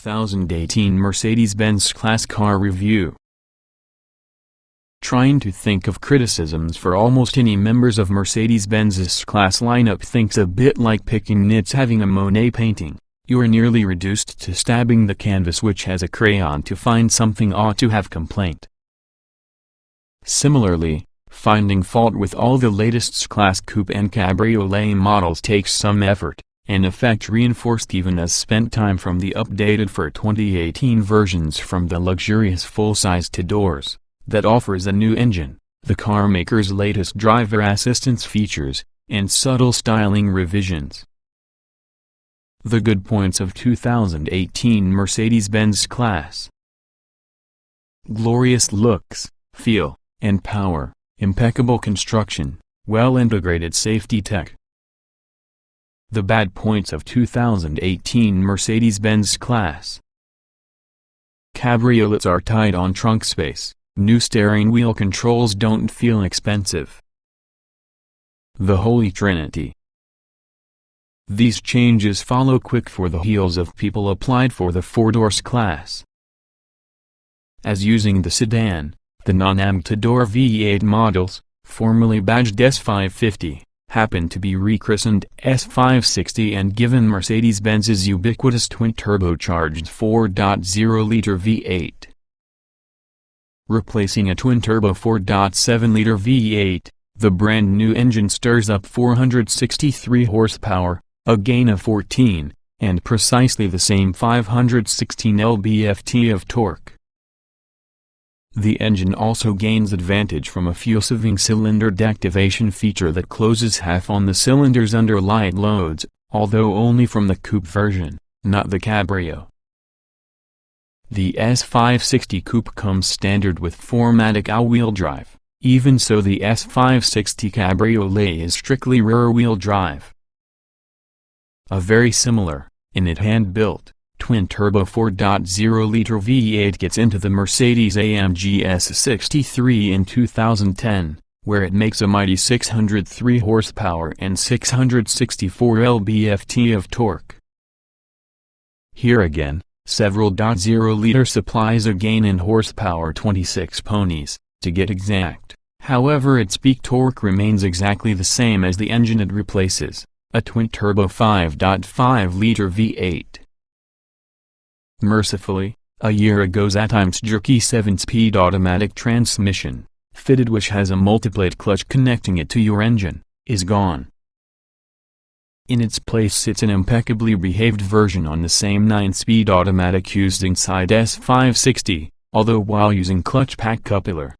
2018 Mercedes-Benz Class Car Review. Trying to think of criticisms for almost any members of Mercedes-Benz's class lineup thinks a bit like picking nits having a Monet painting. You are nearly reduced to stabbing the canvas which has a crayon to find something ought to have complaint. Similarly, finding fault with all the latest class coupe and cabriolet models takes some effort, an effect reinforced even as spent time from the updated for 2018 versions from the luxurious full-size two-doors, that offers a new engine, the carmaker's latest driver assistance features, and subtle styling revisions. The good points of 2018 Mercedes-Benz class: glorious looks, feel, and power, impeccable construction, well-integrated safety tech. The bad points of 2018 Mercedes-Benz class: cabriolets are tight on trunk space, new steering wheel controls don't feel expensive. The Holy Trinity. These changes follow quick for the heels of people applied for the four-doors class. As using the sedan, the non-AMG two-door V8 models, formerly badged S550, happen to be rechristened S560 and given Mercedes-Benz's ubiquitous twin-turbocharged 4.0-liter V8. Replacing a twin-turbo 4.7-liter V8, the brand-new engine stirs up 463 horsepower, a gain of 14, and precisely the same 516 lb-ft of torque. The engine also gains advantage from a fuel-saving cylinder deactivation feature that closes half on the cylinders under light loads, although only from the coupe version, not the cabrio. The S560 coupe comes standard with 4MATIC all-wheel drive, even so the S560 cabriolet is strictly rear-wheel drive. A very similar, in it hand-built, twin-turbo 4.0-liter V8 gets into the Mercedes-AMG S63 in 2010, where it makes a mighty 603 horsepower and 664 lb-ft of torque. Here again, several .0-liter supplies a gain in horsepower 26 ponies, to get exact. However, its peak torque remains exactly the same as the engine it replaces, a twin-turbo 5.5-liter V8. Mercifully, a year ago's at times jerky 7-speed automatic transmission, fitted which has a multiplate clutch connecting it to your engine, is gone. In its place sits an impeccably behaved version on the same 9-speed automatic used inside S560, although while using clutch pack coupler.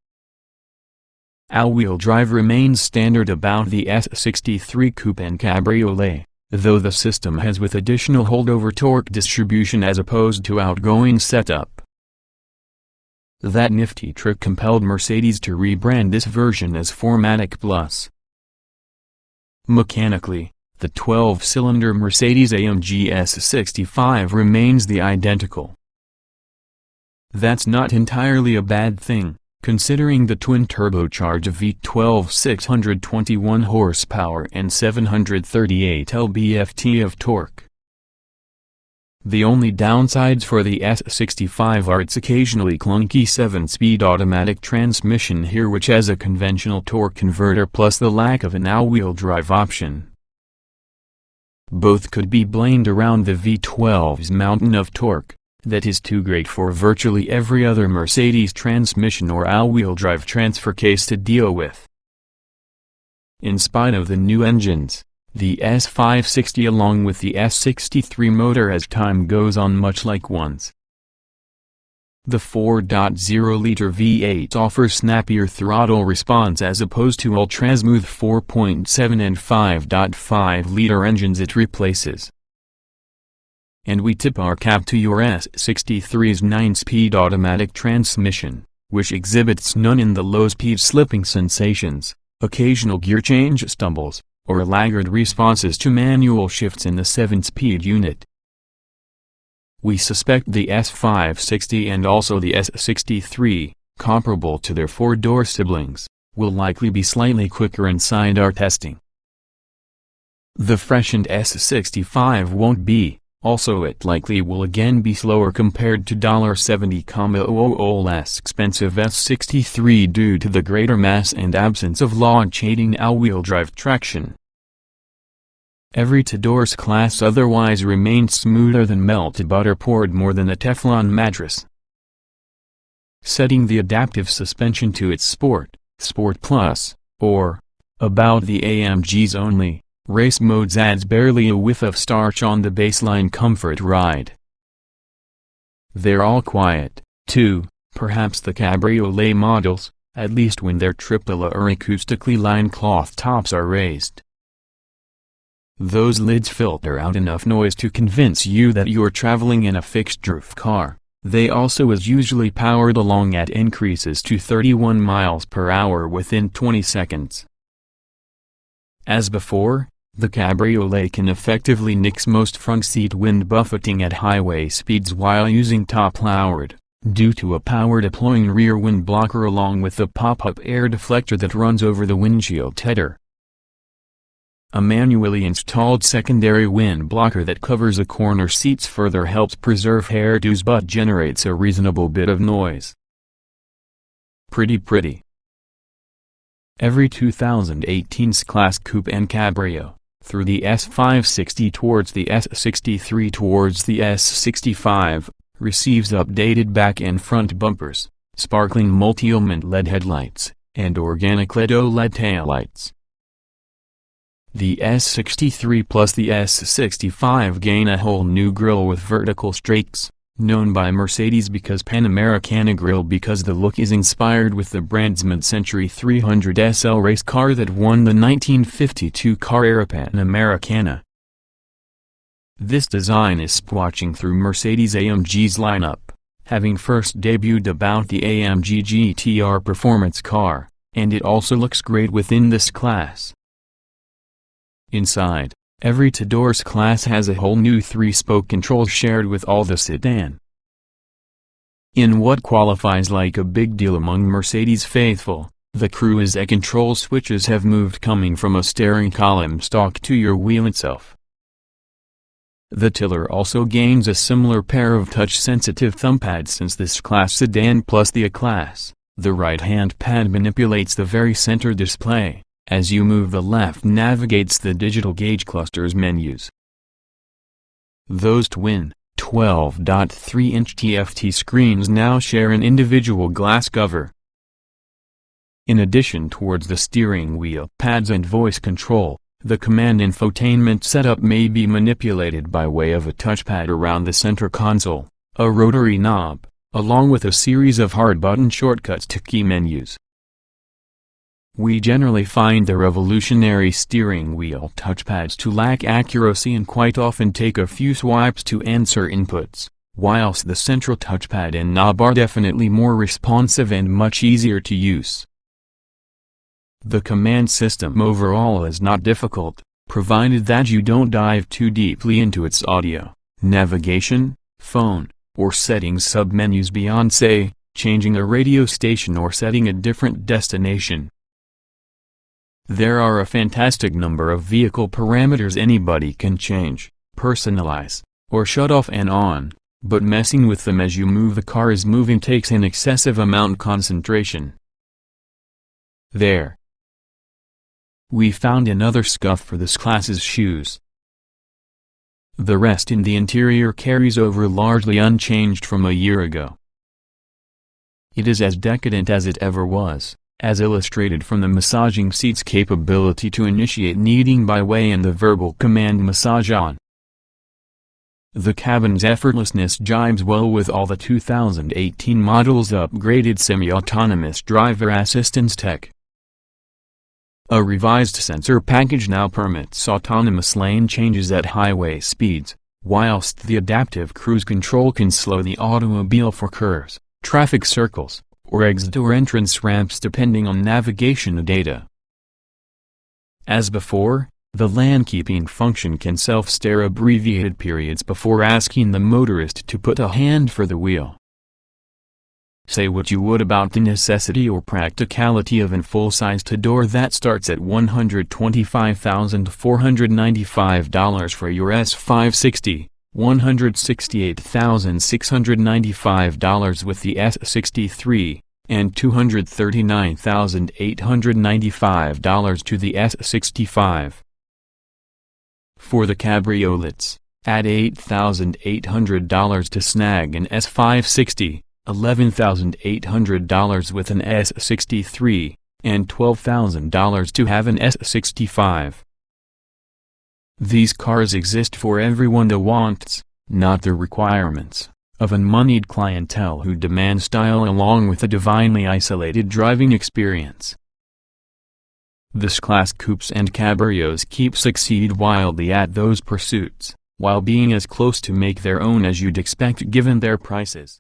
All-wheel drive remains standard about the S63 coupe and cabriolet, though the system has with additional holdover torque distribution as opposed to outgoing setup. That nifty trick compelled Mercedes to rebrand this version as 4MATIC Plus. Mechanically, the 12-cylinder Mercedes-AMG S65 remains the identical. That's not entirely a bad thing, considering the twin-turbocharged V12 621 horsepower and 738 lb-ft of torque. The only downsides for the S65 are its occasionally clunky 7-speed automatic transmission here which has a conventional torque converter plus the lack of an all-wheel drive option. Both could be blamed around the V12's mountain of torque, that is too great for virtually every other Mercedes transmission or all-wheel drive transfer case to deal with. In spite of the new engines, the S560 along with the S63 motor as time goes on much like ones. The 4.0-liter V8 offers snappier throttle response as opposed to ultra-smooth 4.7 and 5.5-liter engines it replaces. And we tip our cap to your S63's 9-speed automatic transmission, which exhibits none in the low-speed slipping sensations, occasional gear change stumbles, or laggard responses to manual shifts in the 7-speed unit. We suspect the S560 and also the S63, comparable to their four-door siblings, will likely be slightly quicker inside our testing. The freshened S65 won't be, Also it likely will again be slower compared to $70,000 less expensive S63 due to the greater mass and absence of launch-aiding all-wheel drive traction. Every two-doors class otherwise remained smoother than melted butter poured more than a Teflon mattress. Setting the adaptive suspension to its Sport Plus, or about the AMG's only race modes adds barely a whiff of starch on the baseline comfort ride. They're all quiet, too, perhaps the cabriolet models, at least when their triple or acoustically lined cloth tops are raised. Those lids filter out enough noise to convince you that you're traveling in a fixed-roof car. They also is usually powered along at increases to 31 miles per hour within 20 seconds. As before, the cabriolet can effectively nix most front seat wind buffeting at highway speeds while using top-lowered, due to a power-deploying rear wind blocker along with a pop-up air deflector that runs over the windshield header. A manually installed secondary wind blocker that covers the corner seats further helps preserve hairdos but generates a reasonable bit of noise. Pretty. Every 2018 S-Class Coupe and Cabrio, through the S560 towards the S63 towards the S65, receives updated back and front bumpers, sparkling multi-element LED headlights, and organic LED OLED taillights. The S63 plus the S65 gain a whole new grille with vertical strakes, known by Mercedes because Panamericana grille because the look is inspired with the brand's mid-century 300 SL race car that won the 1952 Carrera Panamericana. This design is squatching through Mercedes-AMG's lineup, having first debuted about the AMG GTR performance car, and it also looks great within this class. Inside, every two-doors class has a whole new 3-spoke control shared with all the sedan. In what qualifies like a big deal among Mercedes faithful, the cruise control switches have moved coming from a steering column stalk to your wheel itself. The tiller also gains a similar pair of touch-sensitive thumbpads since this class sedan plus the A-Class. The right-hand pad manipulates the very center display. As you move the left navigates the digital gauge cluster's menus. Those twin, 12.3-inch TFT screens now share an individual glass cover. In addition towards the steering wheel pads and voice control, the command infotainment setup may be manipulated by way of a touchpad around the center console, a rotary knob, along with a series of hard-button shortcuts to key menus. We generally find the revolutionary steering wheel touchpads to lack accuracy and quite often take a few swipes to answer inputs, whilst the central touchpad and knob are definitely more responsive and much easier to use. The command system overall is not difficult, provided that you don't dive too deeply into its audio, navigation, phone, or settings submenus beyond say, changing a radio station or setting a different destination. There are a fantastic number of vehicle parameters anybody can change, personalize, or shut off and on, but messing with them as you move the car is moving takes an excessive amount of concentration. There. We found another scuff for this class's shoes. The rest in the interior carries over largely unchanged from a year ago. It is as decadent as it ever was, as illustrated from the massaging seat's capability to initiate kneading by way and the verbal command massage on. The cabin's effortlessness jibes well with all the 2018 model's upgraded semi-autonomous driver assistance tech. A revised sensor package now permits autonomous lane changes at highway speeds, whilst the adaptive cruise control can slow the automobile for curves, traffic circles, or exit or entrance ramps depending on navigation data. As before, the lane-keeping function can self-stare abbreviated periods before asking the motorist to put a hand for the wheel. Say what you would about the necessity or practicality of a full-size two-door that starts at $125,495 for your S560, $168,695 with the S63, and $239,895 to the S65. For the cabriolets, add $8,800 to snag an S560, $11,800 with an S63, and $12,000 to have an S65. These cars exist for everyone that wants, not the requirements, of a moneyed clientele who demand style along with a divinely isolated driving experience. This class coupes and cabrios keep succeed wildly at those pursuits, while being as close to make their own as you'd expect given their prices.